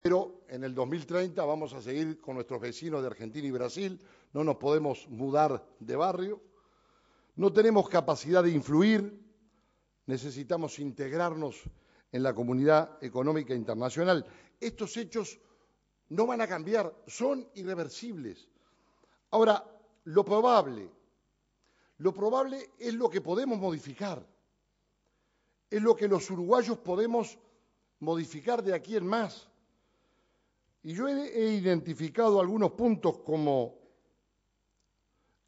pero en el 2030 vamos a seguir con nuestros vecinos de Argentina y Brasil, no nos podemos mudar de barrio, no tenemos capacidad de influir, necesitamos integrarnos en la comunidad económica internacional. Estos hechos no van a cambiar, son irreversibles. Ahora, lo probable es lo que podemos modificar, es lo que los uruguayos podemos modificar de aquí en más. Y yo he identificado algunos puntos como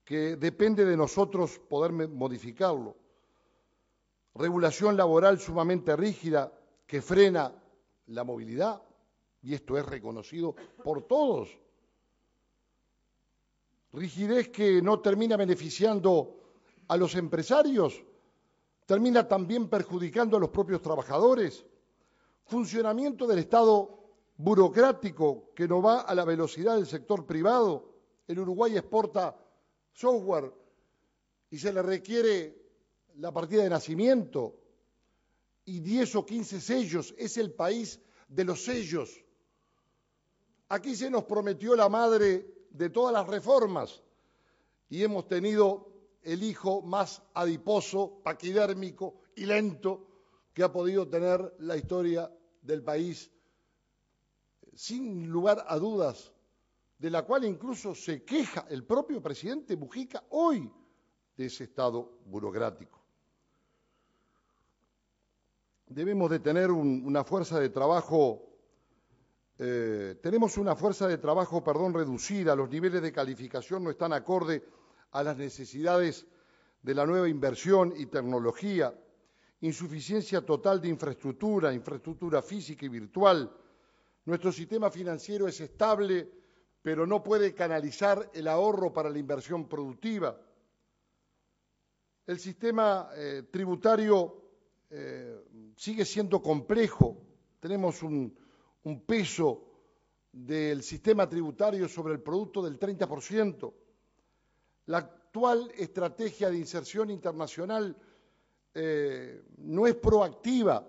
que depende de nosotros poder modificarlo. Regulación laboral sumamente rígida que frena la movilidad, y esto es reconocido por todos. Rigidez que no termina beneficiando a los empresarios, termina también perjudicando a los propios trabajadores. Funcionamiento del Estado burocrático que no va a la velocidad del sector privado. El Uruguay exporta software y se le requiere la partida de nacimiento y 10 o 15 sellos. Es el país de los sellos. Aquí se nos prometió la madre de todas las reformas y hemos tenido el hijo más adiposo, paquidérmico y lento que ha podido tener la historia del país, sin lugar a dudas, de la cual incluso se queja el propio presidente Mujica hoy de ese estado burocrático. Debemos de tener una fuerza de trabajo, tenemos una fuerza de trabajo, reducida, los niveles de calificación no están acorde a las necesidades de la nueva inversión y tecnología, insuficiencia total de infraestructura física y virtual. Nuestro sistema financiero es estable, pero no puede canalizar el ahorro para la inversión productiva. El sistema tributario sigue siendo complejo. Tenemos un peso del sistema tributario sobre el producto del 30%. La actual estrategia de inserción internacional no es proactiva,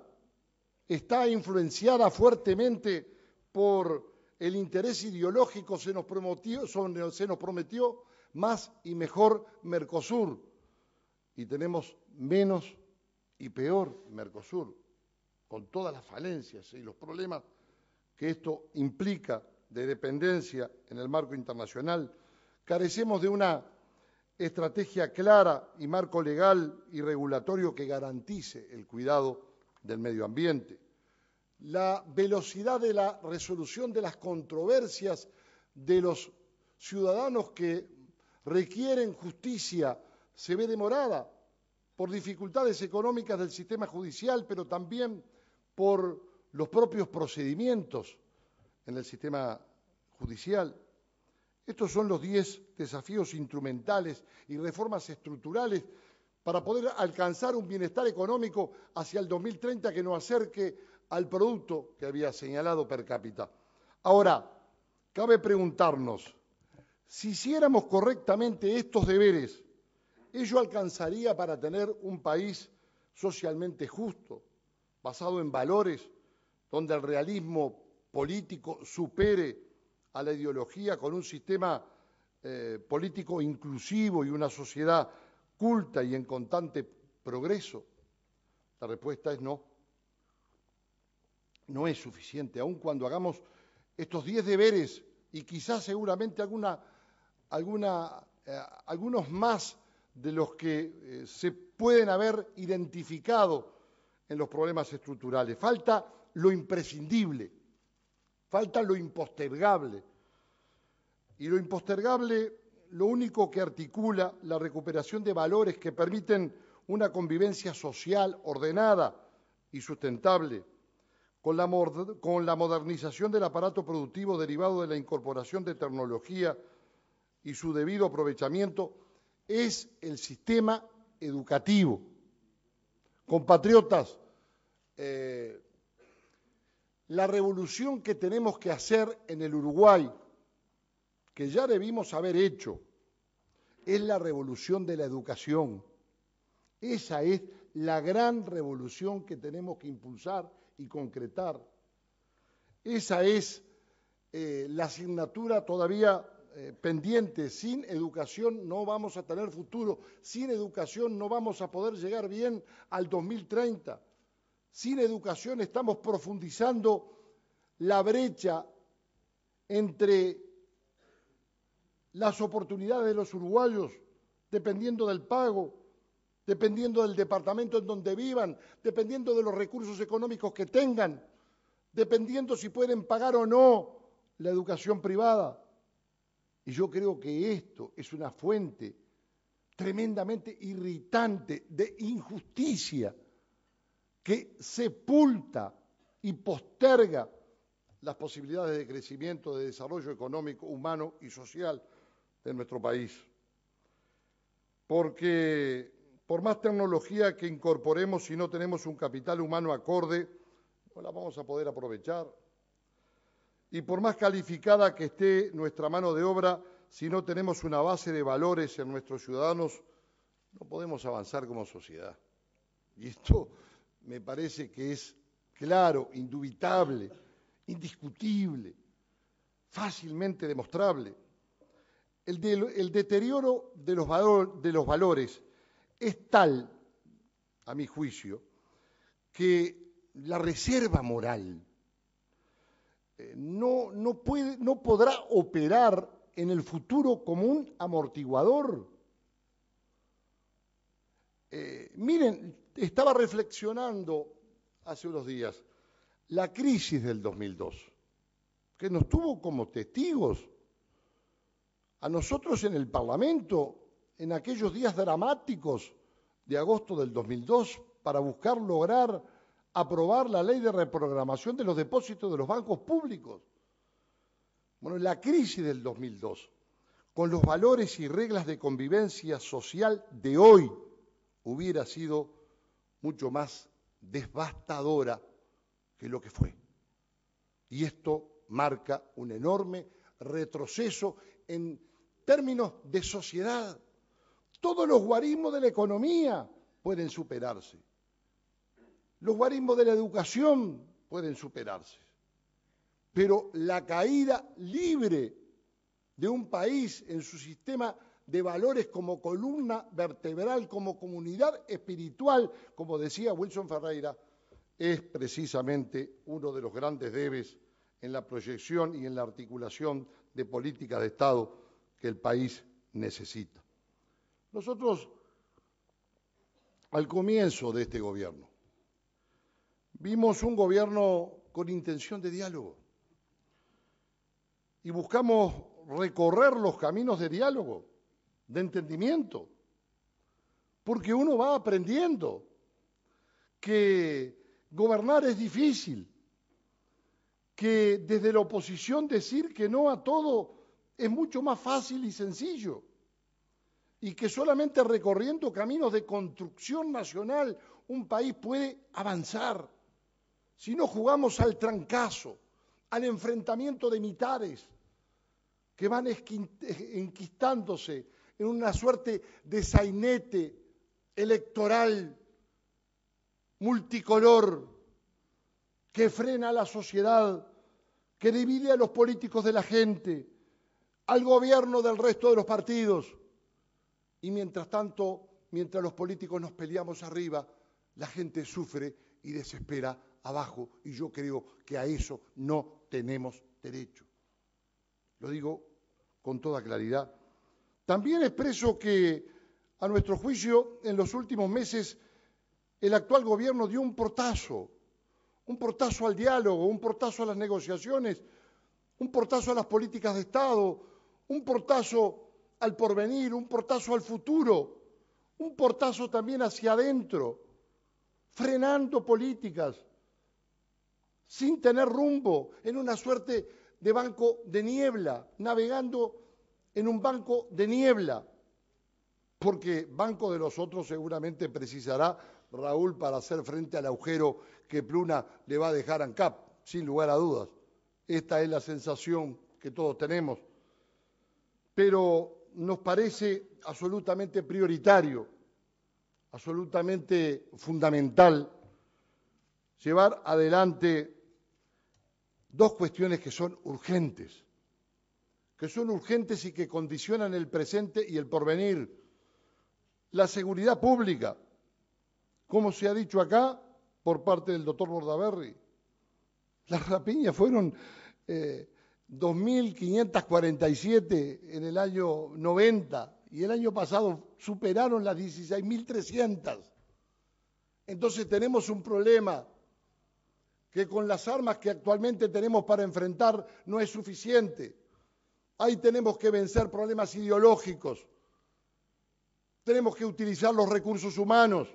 está influenciada fuertemente por el interés ideológico. Se nos prometió más y mejor Mercosur y tenemos menos y peor Mercosur, con todas las falencias y los problemas que esto implica de dependencia en el marco internacional. Carecemos de una estrategia clara y marco legal y regulatorio que garantice el cuidado del medio ambiente. La velocidad de la resolución de las controversias de los ciudadanos que requieren justicia se ve demorada por dificultades económicas del sistema judicial, pero también por los propios procedimientos en el sistema judicial. Estos son los 10 desafíos instrumentales y reformas estructurales para poder alcanzar un bienestar económico hacia el 2030 que nos acerque al producto que había señalado per cápita. Ahora, cabe preguntarnos, si hiciéramos correctamente estos deberes, ¿ello alcanzaría para tener un país socialmente justo, basado en valores, donde el realismo político supere a la ideología, con un sistema político inclusivo y una sociedad culta y en constante progreso? La respuesta es no. No es suficiente, aun cuando hagamos estos 10 deberes y quizás seguramente algunos más de los que se pueden haber identificado en los problemas estructurales. Falta lo imprescindible, falta lo impostergable. Y lo impostergable, lo único que articula la recuperación de valores que permiten una convivencia social ordenada y sustentable, con la modernización del aparato productivo derivado de la incorporación de tecnología y su debido aprovechamiento, es el sistema educativo. Compatriotas, la revolución que tenemos que hacer en el Uruguay, que ya debimos haber hecho, es la revolución de la educación. Esa es la gran revolución que tenemos que impulsar y concretar. Esa es la asignatura todavía pendiente. Sin educación no vamos a tener futuro. Sin educación no vamos a poder llegar bien al 2030. Sin educación estamos profundizando la brecha entre las oportunidades de los uruguayos, dependiendo del pago, dependiendo del departamento en donde vivan, dependiendo de los recursos económicos que tengan, dependiendo si pueden pagar o no la educación privada. Y yo creo que esto es una fuente tremendamente irritante de injusticia que sepulta y posterga las posibilidades de crecimiento, de desarrollo económico, humano y social de nuestro país. Porque por más tecnología que incorporemos, si no tenemos un capital humano acorde, no la vamos a poder aprovechar. Y por más calificada que esté nuestra mano de obra, si no tenemos una base de valores en nuestros ciudadanos, no podemos avanzar como sociedad. Y esto me parece que es claro, indubitable, indiscutible, fácilmente demostrable. El deterioro de los valores es tal, a mi juicio, que la reserva moral no podrá operar en el futuro como un amortiguador. Miren, estaba reflexionando hace unos días la crisis del 2002, que nos tuvo como testigos a nosotros en el Parlamento en aquellos días dramáticos de agosto del 2002 para buscar lograr aprobar la ley de reprogramación de los depósitos de los bancos públicos. Bueno, la crisis del 2002, con los valores y reglas de convivencia social de hoy, hubiera sido mucho más devastadora que lo que fue. Y esto marca un enorme retroceso en términos de sociedad. Todos los guarismos de la economía pueden superarse. Los guarismos de la educación pueden superarse. Pero la caída libre de un país en su sistema de valores como columna vertebral, como comunidad espiritual, como decía Wilson Ferreira, es precisamente uno de los grandes debes en la proyección y en la articulación de políticas de Estado que el país necesita. Nosotros, al comienzo de este gobierno, vimos un gobierno con intención de diálogo y buscamos recorrer los caminos de diálogo, de entendimiento, porque uno va aprendiendo que gobernar es difícil, que desde la oposición decir que no a todo es mucho más fácil y sencillo, y que solamente recorriendo caminos de construcción nacional un país puede avanzar. Si no jugamos al trancazo, al enfrentamiento de militares que van enquistándose en una suerte de sainete electoral multicolor que frena a la sociedad, que divide a los políticos de la gente, al gobierno del resto de los partidos. Y mientras tanto, mientras los políticos nos peleamos arriba, la gente sufre y desespera abajo. Y yo creo que a eso no tenemos derecho. Lo digo con toda claridad. También expreso que, a nuestro juicio, en los últimos meses, el actual gobierno dio un portazo al diálogo, un portazo a las negociaciones, un portazo a las políticas de Estado, un portazo al porvenir, un portazo al futuro, un portazo también hacia adentro, frenando políticas, sin tener rumbo, en una suerte de banco de niebla, navegando en un banco de niebla, porque banco de los otros seguramente precisará Raúl para hacer frente al agujero que Pluna le va a dejar a ANCAP, sin lugar a dudas. Esta es la sensación que todos tenemos. Pero nos parece absolutamente prioritario, absolutamente fundamental llevar adelante dos cuestiones que son urgentes y que condicionan el presente y el porvenir. La seguridad pública, como se ha dicho acá por parte del doctor Bordaberry. Las rapiñas fueron 2.547 en el año 90 y el año pasado superaron las 16.300. Entonces tenemos un problema que con las armas que actualmente tenemos para enfrentar no es suficiente. Ahí tenemos que vencer problemas ideológicos. Tenemos que utilizar los recursos humanos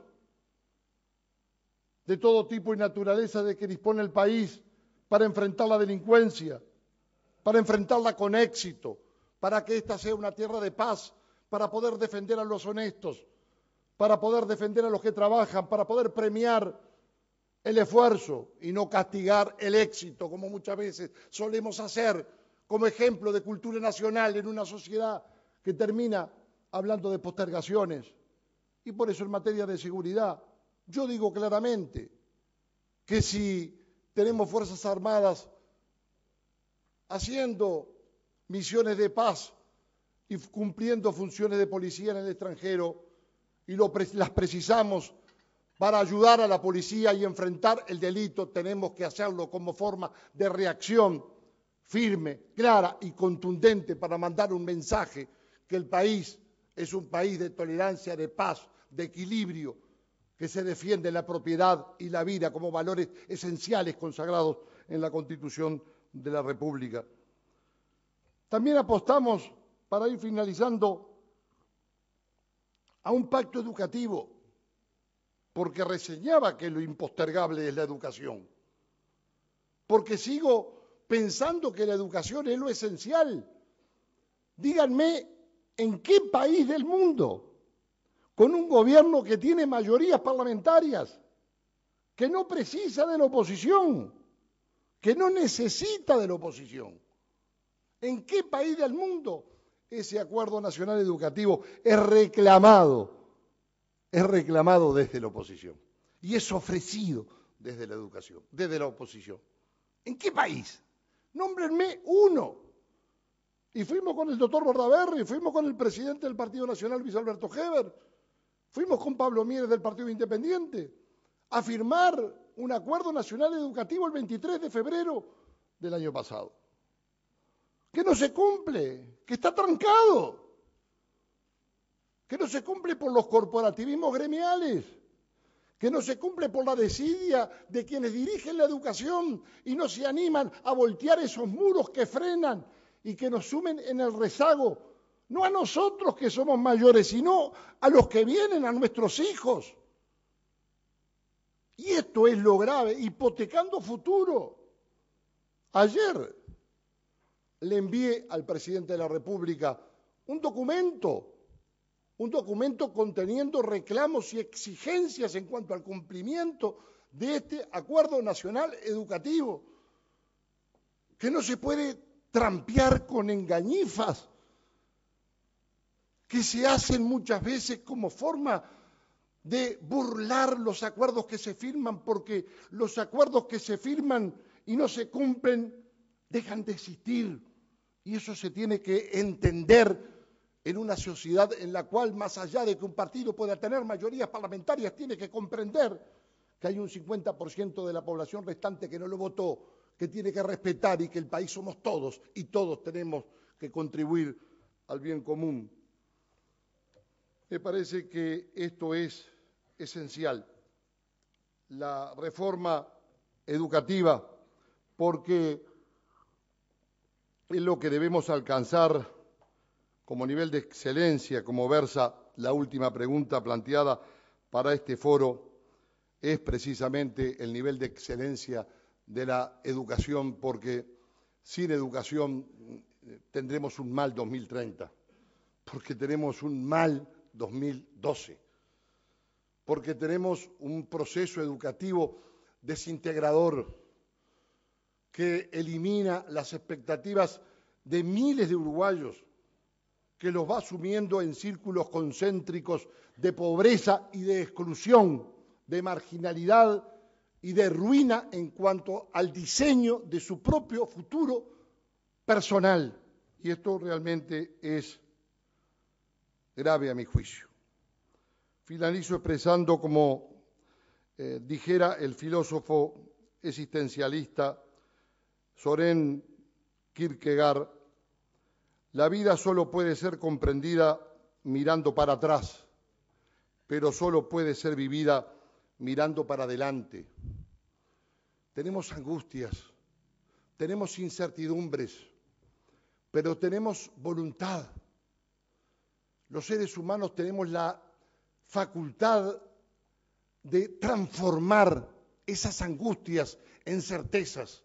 de todo tipo y naturaleza de que dispone el país para enfrentar la delincuencia, para enfrentarla con éxito, para que esta sea una tierra de paz, para poder defender a los honestos, para poder defender a los que trabajan, para poder premiar el esfuerzo y no castigar el éxito, como muchas veces solemos hacer como ejemplo de cultura nacional en una sociedad que termina hablando de postergaciones. Y por eso en materia de seguridad, yo digo claramente que si tenemos Fuerzas Armadas haciendo misiones de paz y cumpliendo funciones de policía en el extranjero y las precisamos para ayudar a la policía y enfrentar el delito, tenemos que hacerlo como forma de reacción firme, clara y contundente para mandar un mensaje que el país es un país de tolerancia, de paz, de equilibrio, que se defiende la propiedad y la vida como valores esenciales consagrados en la Constitución de la República. También apostamos, para ir finalizando, a un pacto educativo, porque reseñaba que lo impostergable es la educación, porque sigo pensando que la educación es lo esencial. Díganme, ¿en qué país del mundo, con un gobierno que tiene mayorías parlamentarias, que no precisa de la oposición, que no necesita de la oposición, en qué país del mundo ese acuerdo nacional educativo es reclamado desde la oposición y es ofrecido desde la educación, desde la oposición? ¿En qué país? Nómbrenme uno. Y fuimos con el doctor Bordaberry, fuimos con el presidente del Partido Nacional, Luis Alberto Heber, fuimos con Pablo Mieres del Partido Independiente a firmar un acuerdo nacional educativo el 23 de febrero del año pasado, que no se cumple, que está trancado, que no se cumple por los corporativismos gremiales, que no se cumple por la desidia de quienes dirigen la educación y no se animan a voltear esos muros que frenan y que nos sumen en el rezago, no a nosotros que somos mayores, sino a los que vienen, a nuestros hijos. Y esto es lo grave, hipotecando futuro. Ayer le envié al presidente de la República un documento conteniendo reclamos y exigencias en cuanto al cumplimiento de este acuerdo nacional educativo, que no se puede trampear con engañifas que se hacen muchas veces como forma de burlar los acuerdos que se firman, porque los acuerdos que se firman y no se cumplen dejan de existir. Y eso se tiene que entender en una sociedad en la cual, más allá de que un partido pueda tener mayorías parlamentarias, tiene que comprender que hay un 50% de la población restante que no lo votó, que tiene que respetar y que el país somos todos y todos tenemos que contribuir al bien común. Me parece que esto es esencial, la reforma educativa, porque es lo que debemos alcanzar como nivel de excelencia, como versa la última pregunta planteada para este foro, es precisamente el nivel de excelencia de la educación, porque sin educación tendremos un mal 2030, porque tenemos un mal 2012, porque tenemos un proceso educativo desintegrador que elimina las expectativas de miles de uruguayos, que los va sumiendo en círculos concéntricos de pobreza y de exclusión, de marginalidad y de ruina en cuanto al diseño de su propio futuro personal. Y esto realmente es grave a mi juicio. Finalizo expresando, como dijera el filósofo existencialista Søren Kierkegaard, la vida solo puede ser comprendida mirando para atrás, pero solo puede ser vivida mirando para adelante. Tenemos angustias, tenemos incertidumbres, pero tenemos voluntad. Los seres humanos tenemos la facultad de transformar esas angustias en certezas,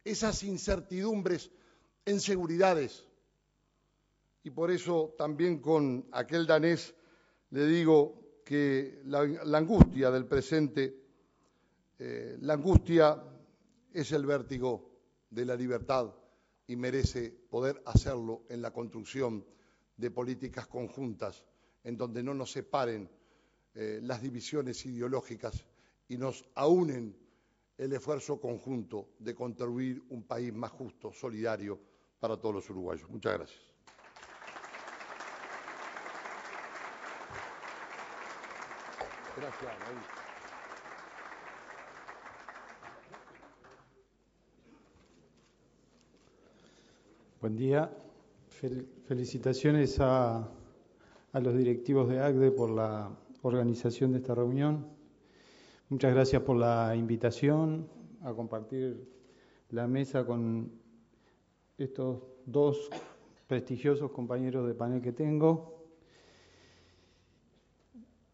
esas incertidumbres en seguridades. Y por eso también con aquel danés le digo que la angustia del presente, la angustia es el vértigo de la libertad y merece poder hacerlo en la construcción de políticas conjuntas en donde no nos separen las divisiones ideológicas y nos aúnen el esfuerzo conjunto de construir un país más justo, solidario para todos los uruguayos. Muchas gracias. Gracias, Raúl. Buen día. Felicitaciones a los directivos de ACDE por la organización de esta reunión. Muchas gracias por la invitación a compartir la mesa con estos dos prestigiosos compañeros de panel que tengo.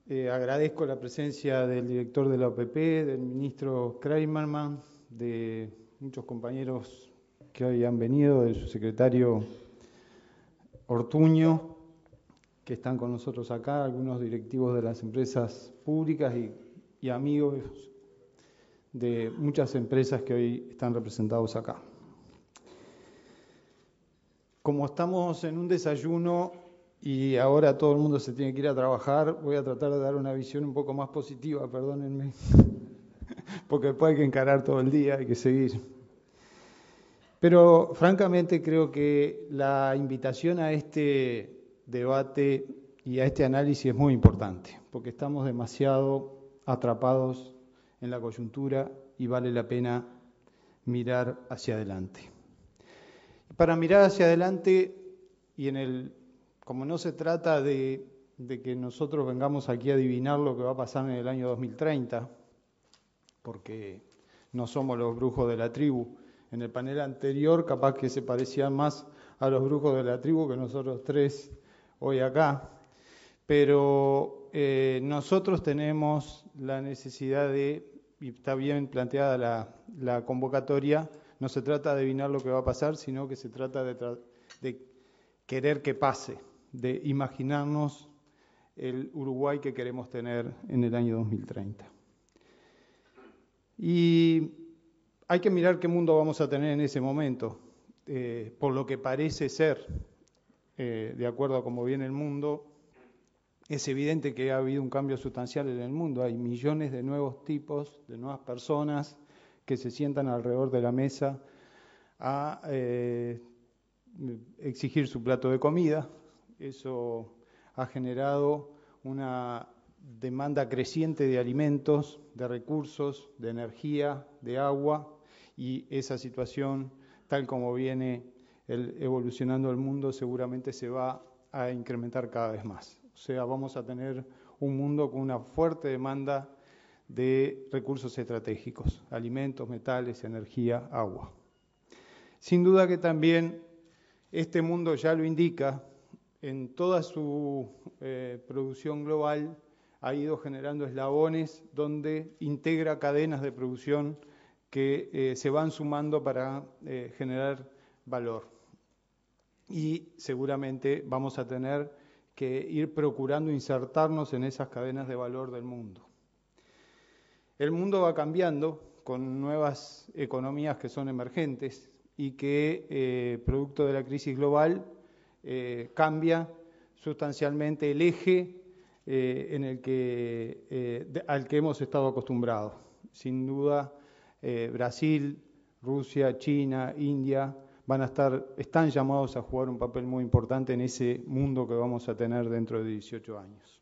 Agradezco la presencia del director de la OPP, del ministro Kreimerman, de muchos compañeros que hoy han venido, de su secretario Ortuño, que están con nosotros acá, algunos directivos de las empresas públicas y amigos de muchas empresas que hoy están representados acá. Como estamos en un desayuno y ahora todo el mundo se tiene que ir a trabajar, voy a tratar de dar una visión un poco más positiva, perdónenme, porque después hay que encarar todo el día, hay que seguir. Pero francamente creo que la invitación a este debate y a este análisis es muy importante, porque estamos demasiado atrapados en la coyuntura y vale la pena mirar hacia adelante. Para mirar hacia adelante, y como no se trata de que nosotros vengamos aquí a adivinar lo que va a pasar en el año 2030, porque no somos los brujos de la tribu. En el panel anterior capaz que se parecían más a los brujos de la tribu que nosotros tres hoy acá, pero nosotros tenemos la necesidad de, y está bien planteada la convocatoria, no se trata de adivinar lo que va a pasar, sino que se trata de querer que pase, de imaginarnos el Uruguay que queremos tener en el año 2030. Y hay que mirar qué mundo vamos a tener en ese momento. Por lo que parece ser, de acuerdo a cómo viene el mundo, es evidente que ha habido un cambio sustancial en el mundo. Hay millones de nuevos tipos, de nuevas personas que se sientan alrededor de la mesa a exigir su plato de comida. Eso ha generado una demanda creciente de alimentos, de recursos, de energía, de agua, y esa situación, tal como viene evolucionando el mundo, seguramente se va a incrementar cada vez más. O sea, vamos a tener un mundo con una fuerte demanda de recursos estratégicos, alimentos, metales, energía, agua. Sin duda que también este mundo ya lo indica, en toda su producción global ha ido generando eslabones donde integra cadenas de producción que se van sumando para generar valor. Y seguramente vamos a tener que ir procurando insertarnos en esas cadenas de valor del mundo. El mundo va cambiando con nuevas economías que son emergentes y que, producto de la crisis global, cambia sustancialmente el eje al que hemos estado acostumbrados. Sin duda, Brasil, Rusia, China, India, están llamados a jugar un papel muy importante en ese mundo que vamos a tener dentro de 18 años.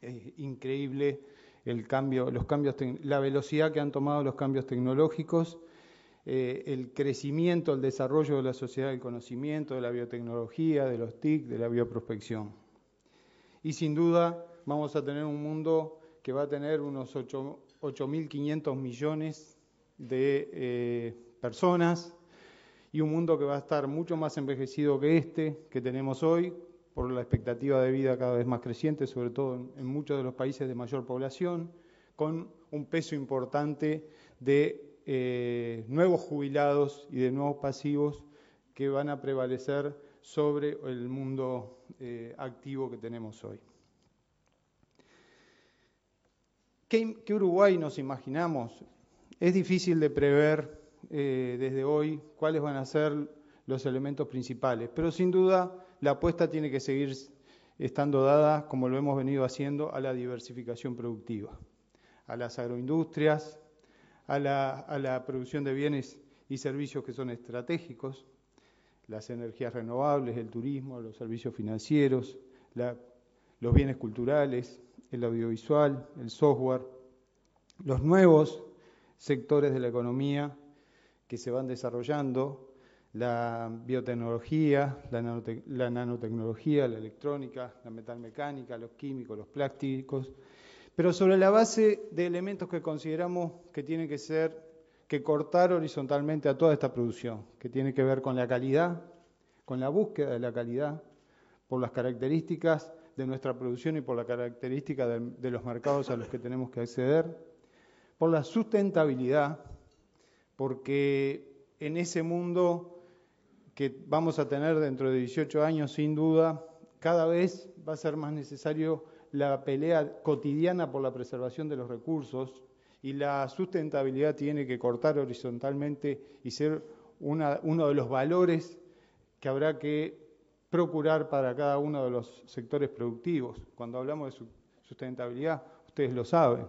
Es increíble la velocidad que han tomado los cambios tecnológicos, el crecimiento, el desarrollo de la sociedad del conocimiento, de la biotecnología, de los TIC, de la bioprospección. Y sin duda vamos a tener un mundo que va a tener unos 8.500 millones de personas, y un mundo que va a estar mucho más envejecido que este que tenemos hoy, por la expectativa de vida cada vez más creciente, sobre todo en muchos de los países de mayor población, con un peso importante de nuevos jubilados y de nuevos pasivos que van a prevalecer sobre el mundo activo que tenemos hoy. ¿Qué Uruguay nos imaginamos? Es difícil de prever desde hoy cuáles van a ser los elementos principales, pero sin duda la apuesta tiene que seguir estando dada, como lo hemos venido haciendo, a la diversificación productiva, a las agroindustrias, a la producción de bienes y servicios que son estratégicos, las energías renovables, el turismo, los servicios financieros, los bienes culturales, el audiovisual, el software, los nuevos sectores de la economía que se van desarrollando, la biotecnología, la nanotecnología, la electrónica, la metalmecánica, los químicos, los plásticos, pero sobre la base de elementos que consideramos que tienen que cortar horizontalmente a toda esta producción, que tiene que ver con la calidad, con la búsqueda de la calidad, por las características de nuestra producción y por la característica de los mercados a los que tenemos que acceder, por la sustentabilidad, porque en ese mundo que vamos a tener dentro de 18 años, sin duda, cada vez va a ser más necesario la pelea cotidiana por la preservación de los recursos, y la sustentabilidad tiene que cortar horizontalmente y ser uno de los valores que habrá que procurar para cada uno de los sectores productivos. Cuando hablamos de sustentabilidad, ustedes lo saben,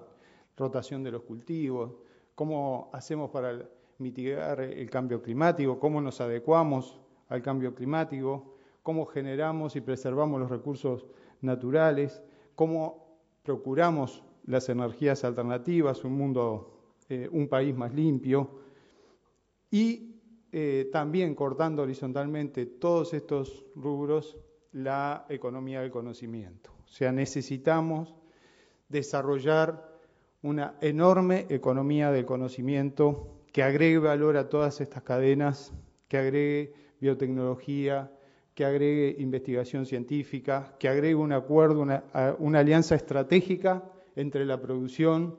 rotación de los cultivos, cómo hacemos para mitigar el cambio climático, cómo nos adecuamos al cambio climático, cómo generamos y preservamos los recursos naturales, cómo procuramos las energías alternativas, un país más limpio, y también cortando horizontalmente todos estos rubros, la economía del conocimiento. O sea, necesitamos desarrollar una enorme economía del conocimiento que agregue valor a todas estas cadenas, que agregue biotecnología, que agregue investigación científica, que agregue un acuerdo, una alianza estratégica entre la producción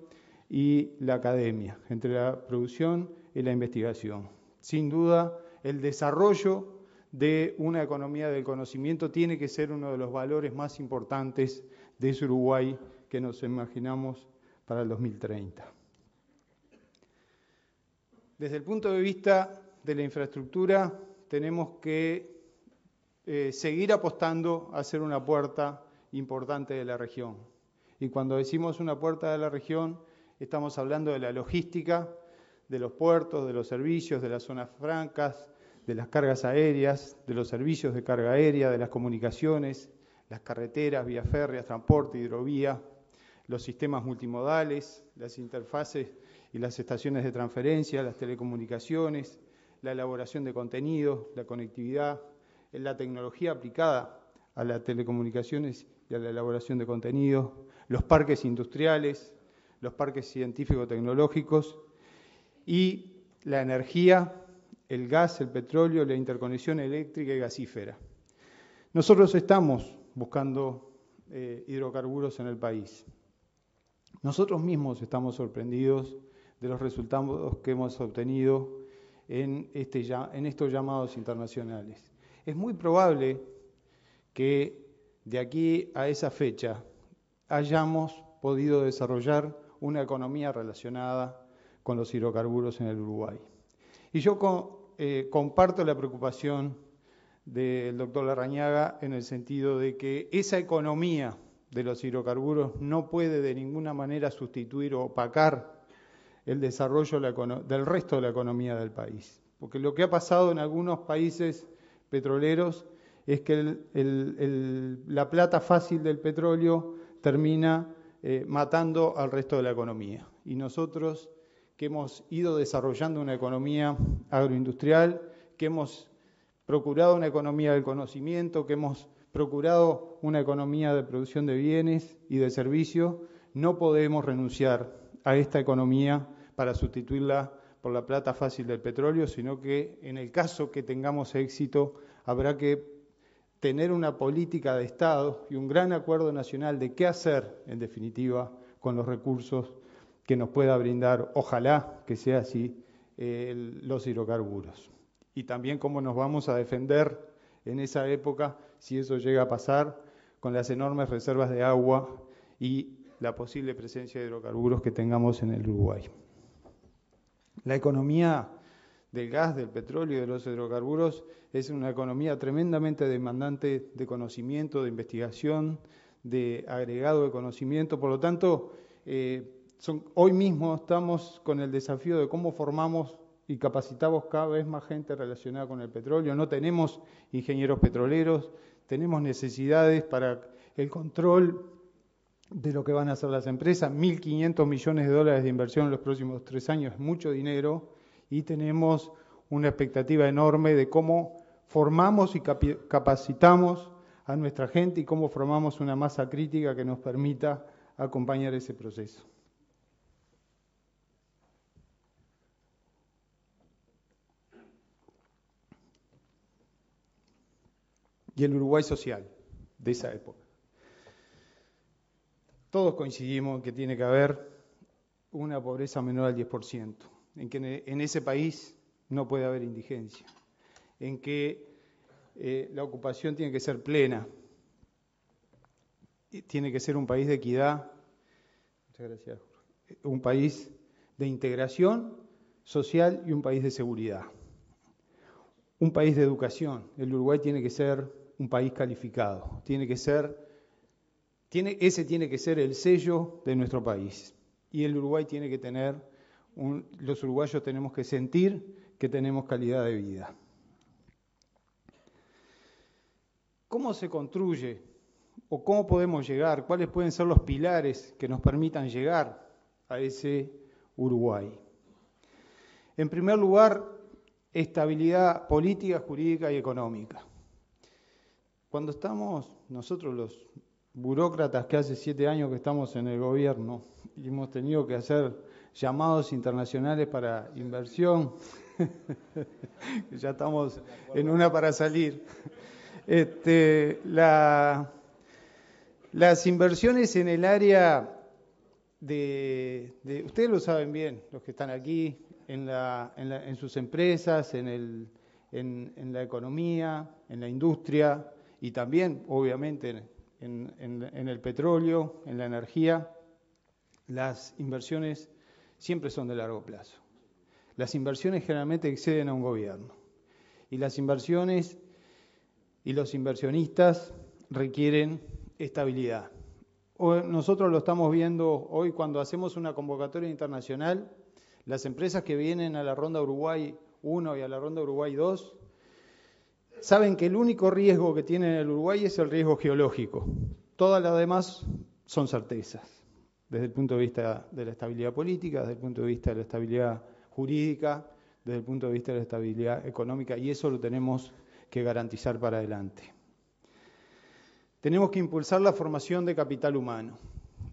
y la academia, entre la producción y la investigación. Sin duda, el desarrollo de una economía del conocimiento tiene que ser uno de los valores más importantes de ese Uruguay que nos imaginamos para el 2030. Desde el punto de vista de la infraestructura, tenemos que seguir apostando a ser una puerta importante de la región. Y cuando decimos una puerta de la región, estamos hablando de la logística, de los puertos, de los servicios, de las zonas francas, de las cargas aéreas, de los servicios de carga aérea, de las comunicaciones, las carreteras, vías férreas, transporte, hidrovía, los sistemas multimodales, las interfaces y las estaciones de transferencia, las telecomunicaciones, la elaboración de contenidos, la conectividad, la tecnología aplicada a las telecomunicaciones y a la elaboración de contenidos, los parques industriales, los parques científico-tecnológicos y la energía, el gas, el petróleo, la interconexión eléctrica y gasífera. Nosotros estamos buscando hidrocarburos en el país. Nosotros mismos estamos sorprendidos de los resultados que hemos obtenido en estos llamados internacionales. Es muy probable que de aquí a esa fecha hayamos podido desarrollar una economía relacionada con los hidrocarburos en el Uruguay. Y yo comparto la preocupación del doctor Larrañaga en el sentido de que esa economía de los hidrocarburos no puede de ninguna manera sustituir o opacar el desarrollo del resto de la economía del país. Porque lo que ha pasado en algunos países petroleros es que la plata fácil del petróleo termina matando al resto de la economía. Y nosotros, que hemos ido desarrollando una economía agroindustrial, que hemos procurado una economía del conocimiento, que hemos procurado una economía de producción de bienes y de servicios, no podemos renunciar a esta economía para sustituirla por la plata fácil del petróleo, sino que en el caso que tengamos éxito habrá que tener una política de Estado y un gran acuerdo nacional de qué hacer, en definitiva, con los recursos que nos pueda brindar, ojalá que sea así, los hidrocarburos. Y también cómo nos vamos a defender en esa época, si eso llega a pasar, con las enormes reservas de agua y la posible presencia de hidrocarburos que tengamos en el Uruguay. La economía del gas, del petróleo y de los hidrocarburos es una economía tremendamente demandante de conocimiento, de investigación, de agregado de conocimiento. Por lo tanto, hoy mismo estamos con el desafío de cómo formamos y capacitamos cada vez más gente relacionada con el petróleo. No tenemos ingenieros petroleros, tenemos necesidades para el control de lo que van a hacer las empresas. 1.500 millones de dólares de inversión en los próximos 3 años es mucho dinero y tenemos una expectativa enorme de cómo formamos y capacitamos a nuestra gente y cómo formamos una masa crítica que nos permita acompañar ese proceso. Y el Uruguay social de esa época. Todos coincidimos en que tiene que haber una pobreza menor al 10%, en que en ese país no puede haber indigencia, en que la ocupación tiene que ser plena, tiene que ser un país de equidad, muchas gracias, un país de integración social y un país de seguridad, un país de educación. El Uruguay tiene que ser un país calificado, ese tiene que ser el sello de nuestro país. Y el Uruguay tiene que tener, los uruguayos tenemos que sentir que tenemos calidad de vida. ¿Cómo se construye o cómo podemos llegar? ¿Cuáles pueden ser los pilares que nos permitan llegar a ese Uruguay? En primer lugar, estabilidad política, jurídica y económica. Cuando estamos nosotros los burócratas que hace 7 años que estamos en el gobierno y hemos tenido que hacer llamados internacionales para inversión, ya estamos en una para salir. Las inversiones en el área de ustedes lo saben bien, los que están aquí, en sus empresas, en la economía, en la industria y también, obviamente, en el petróleo, en la energía, las inversiones siempre son de largo plazo. Las inversiones generalmente exceden a un gobierno. Y las inversiones y los inversionistas requieren estabilidad. Nosotros lo estamos viendo hoy cuando hacemos una convocatoria internacional. Las empresas que vienen a la Ronda Uruguay 1 y a la Ronda Uruguay 2 saben que el único riesgo que tienen en el Uruguay es el riesgo geológico. Todas las demás son certezas, desde el punto de vista de la estabilidad política, desde el punto de vista de la estabilidad jurídica, desde el punto de vista de la estabilidad económica, y eso lo tenemos que garantizar para adelante. Tenemos que impulsar la formación de capital humano.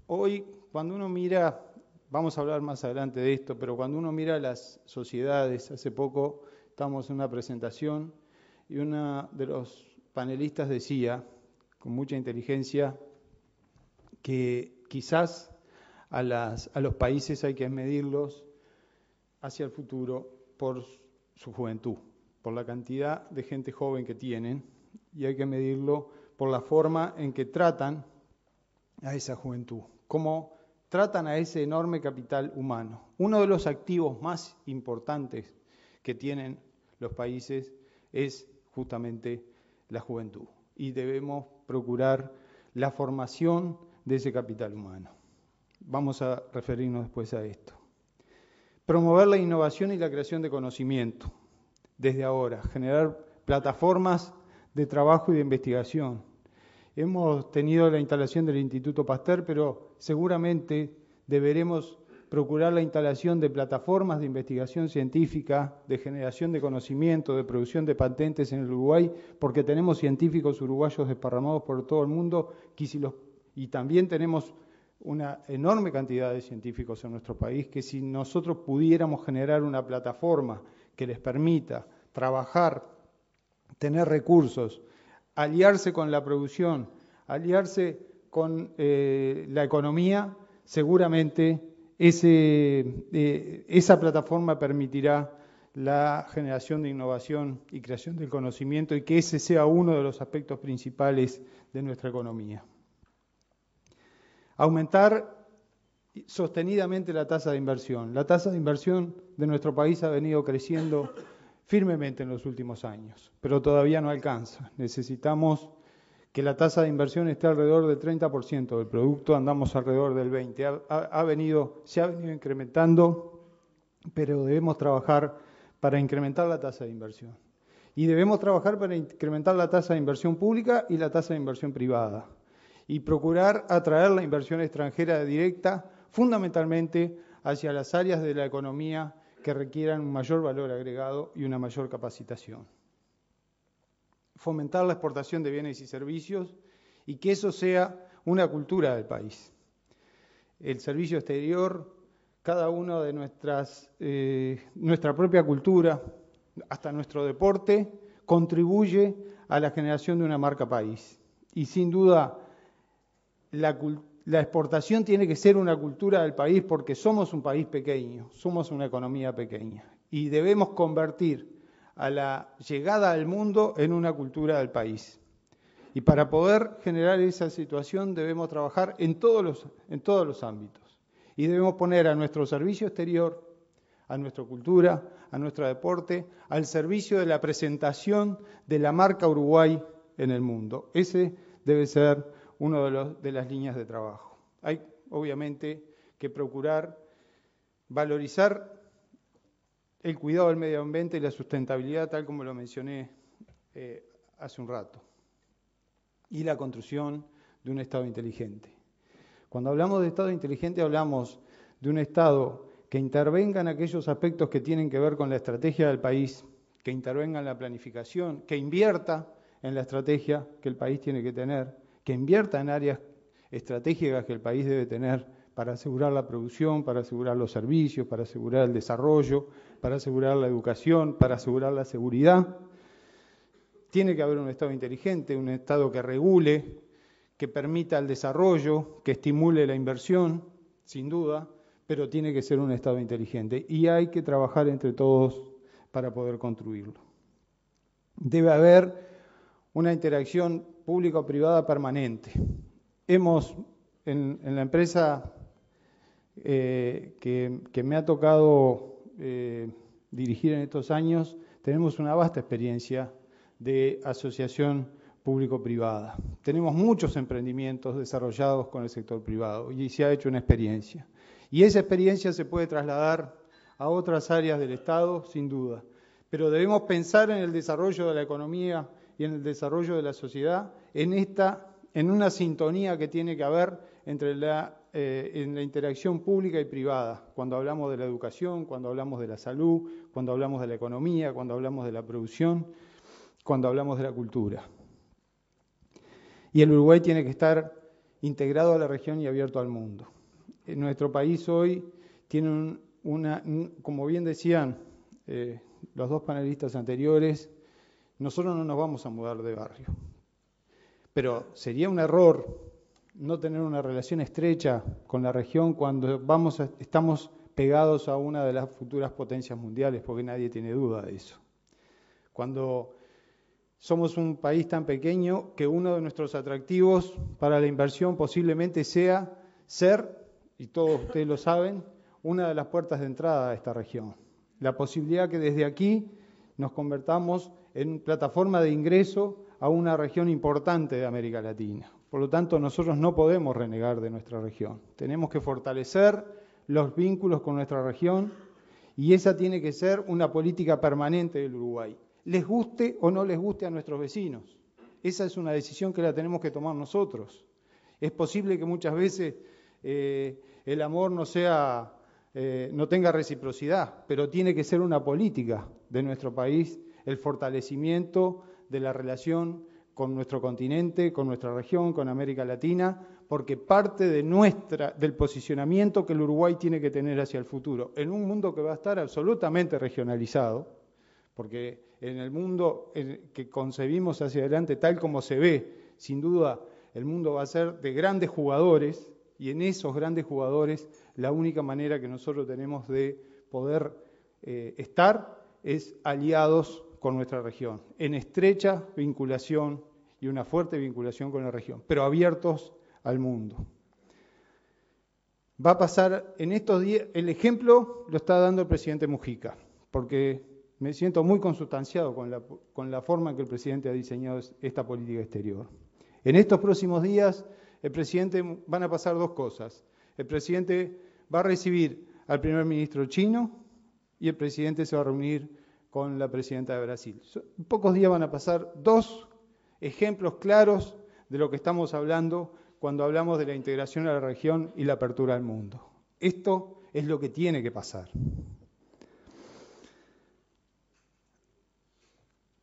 Hoy, cuando uno mira, vamos a hablar más adelante de esto, pero cuando uno mira las sociedades, hace poco estábamos en una presentación y uno de los panelistas decía, con mucha inteligencia, que quizás a los países hay que medirlos hacia el futuro por su juventud, por la cantidad de gente joven que tienen, y hay que medirlo por la forma en que tratan a esa juventud, cómo tratan a ese enorme capital humano. Uno de los activos más importantes que tienen los países es justamente la juventud, y debemos procurar la formación de ese capital humano. Vamos a referirnos después a esto. Promover la innovación y la creación de conocimiento desde ahora, generar plataformas de trabajo y de investigación. Hemos tenido la instalación del Instituto Pasteur, pero seguramente deberemos procurar la instalación de plataformas de investigación científica, de generación de conocimiento, de producción de patentes en el Uruguay, porque tenemos científicos uruguayos desparramados por todo el mundo y también tenemos una enorme cantidad de científicos en nuestro país que si nosotros pudiéramos generar una plataforma que les permita trabajar, tener recursos, aliarse con la producción, aliarse con la economía, seguramente esa plataforma permitirá la generación de innovación y creación del conocimiento y que ese sea uno de los aspectos principales de nuestra economía. Aumentar sostenidamente la tasa de inversión. La tasa de inversión de nuestro país ha venido creciendo firmemente en los últimos años, pero todavía no alcanza. Necesitamos que la tasa de inversión esté alrededor del 30% del producto, andamos alrededor del 20%. Se ha venido incrementando, pero debemos trabajar para incrementar la tasa de inversión. Y debemos trabajar para incrementar la tasa de inversión pública y la tasa de inversión privada. Y procurar atraer la inversión extranjera directa, fundamentalmente hacia las áreas de la economía que requieran un mayor valor agregado y una mayor capacitación. Fomentar la exportación de bienes y servicios y que eso sea una cultura del país. El servicio exterior, cada uno de nuestra propia cultura, hasta nuestro deporte, contribuye a la generación de una marca país. Y sin duda, la exportación tiene que ser una cultura del país porque somos un país pequeño, somos una economía pequeña y debemos convertir a la llegada al mundo en una cultura del país. Y para poder generar esa situación debemos trabajar en todos los ámbitos. Y debemos poner a nuestro servicio exterior, a nuestra cultura, a nuestro deporte, al servicio de la presentación de la marca Uruguay en el mundo. Ese debe ser una de las líneas de trabajo. Hay, obviamente, que procurar valorizar el cuidado del medio ambiente y la sustentabilidad, tal como lo mencioné hace un rato, y la construcción de un Estado inteligente. Cuando hablamos de Estado inteligente hablamos de un Estado que intervenga en aquellos aspectos que tienen que ver con la estrategia del país, que intervenga en la planificación, que invierta en la estrategia que el país tiene que tener, que invierta en áreas estratégicas que el país debe tener para asegurar la producción, para asegurar los servicios, para asegurar el desarrollo, para asegurar la educación, para asegurar la seguridad. Tiene que haber un Estado inteligente, un Estado que regule, que permita el desarrollo, que estimule la inversión, sin duda, pero tiene que ser un Estado inteligente y hay que trabajar entre todos para poder construirlo. Debe haber una interacción público-privada permanente. Hemos, en la empresa que me ha tocado dirigir en estos años, tenemos una vasta experiencia de asociación público-privada. Tenemos muchos emprendimientos desarrollados con el sector privado y se ha hecho una experiencia. Y esa experiencia se puede trasladar a otras áreas del Estado, sin duda. Pero debemos pensar en el desarrollo de la economía y en el desarrollo de la sociedad en una sintonía que tiene que haber entre en la interacción pública y privada, cuando hablamos de la educación, cuando hablamos de la salud, cuando hablamos de la economía, cuando hablamos de la producción, cuando hablamos de la cultura. Y el Uruguay tiene que estar integrado a la región y abierto al mundo. Nuestro país hoy tiene como bien decían los dos panelistas anteriores, nosotros no nos vamos a mudar de barrio. Pero sería un error no tener una relación estrecha con la región cuando estamos pegados a una de las futuras potencias mundiales, porque nadie tiene duda de eso. Cuando somos un país tan pequeño que uno de nuestros atractivos para la inversión posiblemente sea ser, y todos ustedes lo saben, una de las puertas de entrada a esta región. La posibilidad que desde aquí nos convertamos en plataforma de ingreso a una región importante de América Latina. Por lo tanto, nosotros no podemos renegar de nuestra región. Tenemos que fortalecer los vínculos con nuestra región Y esa tiene que ser una política permanente del Uruguay, les guste o no les guste a nuestros vecinos. Esa es una decisión que la tenemos que tomar nosotros. Es posible que muchas veces el amor no tenga reciprocidad, pero tiene que ser una política de nuestro país el fortalecimiento de la relación con nuestro continente, con nuestra región, con América Latina, porque parte del posicionamiento que el Uruguay tiene que tener hacia el futuro, en un mundo que va a estar absolutamente regionalizado, porque en el mundo que concebimos hacia adelante, tal como se ve, sin duda el mundo va a ser de grandes jugadores, y en esos grandes jugadores la única manera que nosotros tenemos de poder estar es aliados con nuestra región, en estrecha vinculación y una fuerte vinculación con la región, pero abiertos al mundo. Va a pasar en estos días, el ejemplo lo está dando el presidente Mujica, porque me siento muy consustanciado con la forma en que el presidente ha diseñado esta política exterior. En estos próximos días, van a pasar dos cosas. El presidente va a recibir al primer ministro chino y el presidente se va a reunir con la presidenta de Brasil. En pocos días van a pasar dos ejemplos claros de lo que estamos hablando cuando hablamos de la integración a la región y la apertura al mundo. Esto es lo que tiene que pasar.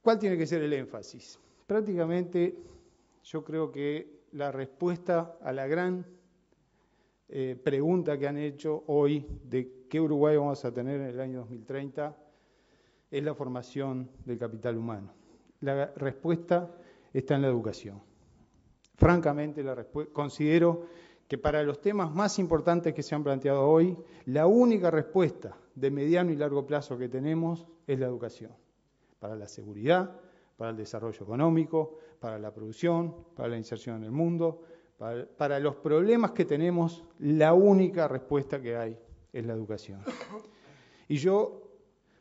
¿Cuál tiene que ser el énfasis? Prácticamente yo creo que la respuesta a la gran pregunta que han hecho hoy de qué Uruguay vamos a tener en el año 2030 es la formación del capital humano. La respuesta está en la educación. Francamente, considero que para los temas más importantes que se han planteado hoy, la única respuesta de mediano y largo plazo que tenemos es la educación. Para la seguridad, para el desarrollo económico, para la producción, para la inserción en el mundo, para los problemas que tenemos, la única respuesta que hay es la educación. Y yo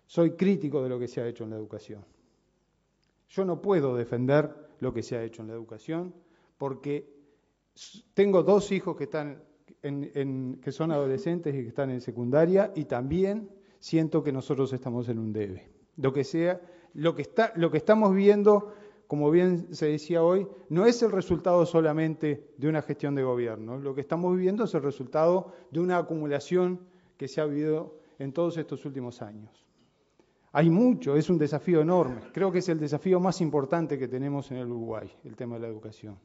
soy crítico de lo que se ha hecho en la educación. Yo no puedo defender lo que se ha hecho en la educación porque tengo dos hijos que están que son adolescentes y que están en secundaria y también siento que nosotros estamos en un debe. Lo que estamos viendo, como bien se decía hoy, no es el resultado solamente de una gestión de gobierno. Lo que estamos viviendo es el resultado de una acumulación que se ha vivido en todos estos últimos años. Hay mucho, es un desafío enorme. Creo que es el desafío más importante que tenemos en el Uruguay, el tema de la educación.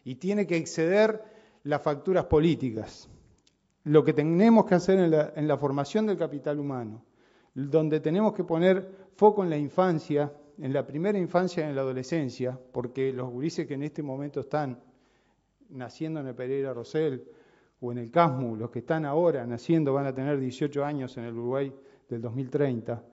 Y tiene que exceder las facturas políticas. Lo que tenemos que hacer en la formación del capital humano, donde tenemos que poner foco en la infancia, en la primera infancia y en la adolescencia, porque los gurises que en este momento están naciendo en el Pereira Rosell o en el CASMU, los que están ahora naciendo van a tener 18 años en el Uruguay del 2030,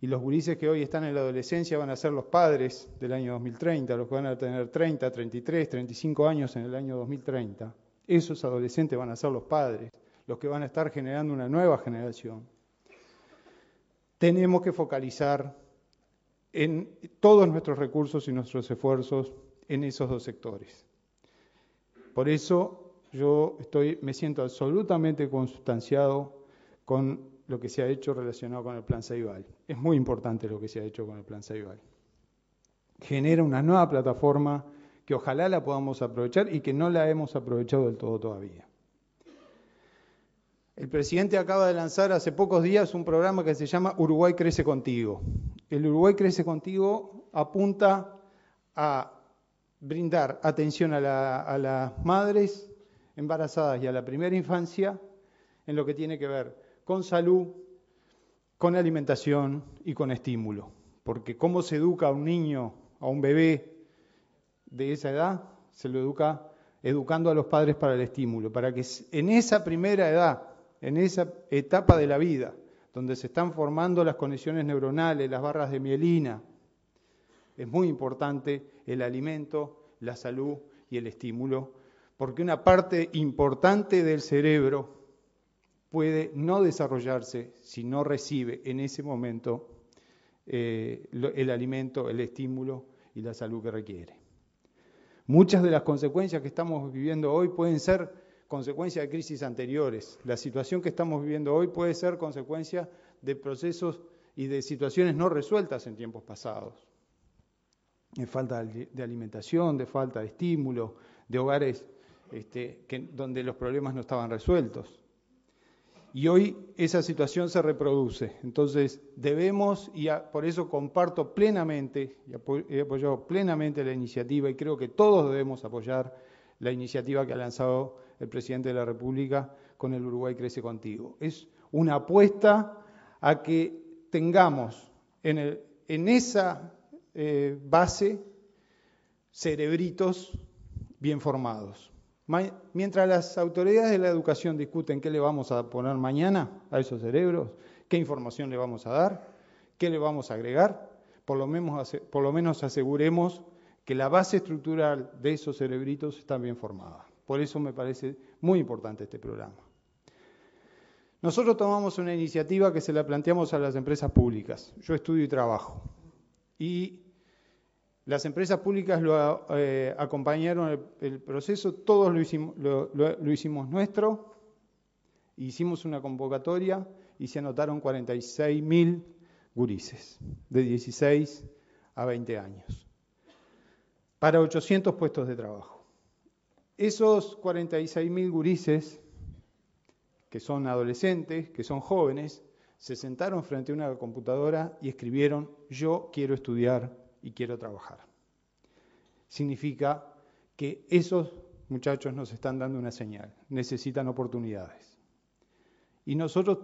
y los gurises que hoy están en la adolescencia van a ser los padres del año 2030, los que van a tener 30, 33, 35 años en el año 2030. Esos adolescentes van a ser los padres, los que van a estar generando una nueva generación. Tenemos que focalizar en todos nuestros recursos y nuestros esfuerzos en esos dos sectores. Por eso yo me siento absolutamente consustanciado con lo que se ha hecho relacionado con el Plan Ceibal. Es muy importante lo que se ha hecho con el Plan Ceibal. Genera una nueva plataforma que ojalá la podamos aprovechar y que no la hemos aprovechado del todo todavía. El presidente acaba de lanzar hace pocos días un programa que se llama Uruguay Crece Contigo. El Uruguay Crece Contigo apunta a brindar atención a las madres embarazadas y a la primera infancia en lo que tiene que ver con salud, con alimentación y con estímulo. Porque cómo se educa a un niño, a un bebé de esa edad, se lo educa educando a los padres para el estímulo, para que en esa primera edad, en esa etapa de la vida, donde se están formando las conexiones neuronales, las barras de mielina, es muy importante el alimento, la salud y el estímulo, porque una parte importante del cerebro puede no desarrollarse si no recibe en ese momento el alimento, el estímulo y la salud que requiere. Muchas de las consecuencias que estamos viviendo hoy pueden ser consecuencia de crisis anteriores. La situación que estamos viviendo hoy puede ser consecuencia de procesos y de situaciones no resueltas en tiempos pasados. De falta de alimentación, de falta de estímulo, de hogares donde los problemas no estaban resueltos. Y hoy esa situación se reproduce. Entonces debemos, y por eso comparto plenamente, y he apoyado plenamente la iniciativa, y creo que todos debemos apoyar la iniciativa que ha lanzado el presidente de la República con el Uruguay Crece Contigo. Es una apuesta a que tengamos en esa base cerebritos bien formados. Mientras las autoridades de la educación discuten qué le vamos a poner mañana a esos cerebros, qué información le vamos a dar, qué le vamos a agregar, por lo menos aseguremos que la base estructural de esos cerebritos está bien formada. Por eso me parece muy importante este programa. Nosotros tomamos una iniciativa que se la planteamos a las empresas públicas. Yo estudio y trabajo. Y las empresas públicas lo acompañaron el proceso, todos lo hicimos nuestro, hicimos una convocatoria y se anotaron 46.000 gurises de 16 a 20 años para 800 puestos de trabajo. Esos 46.000 gurises, que son adolescentes, que son jóvenes, se sentaron frente a una computadora y escribieron: yo quiero estudiar y quiero trabajar. Significa que esos muchachos nos están dando una señal, necesitan oportunidades. Y nosotros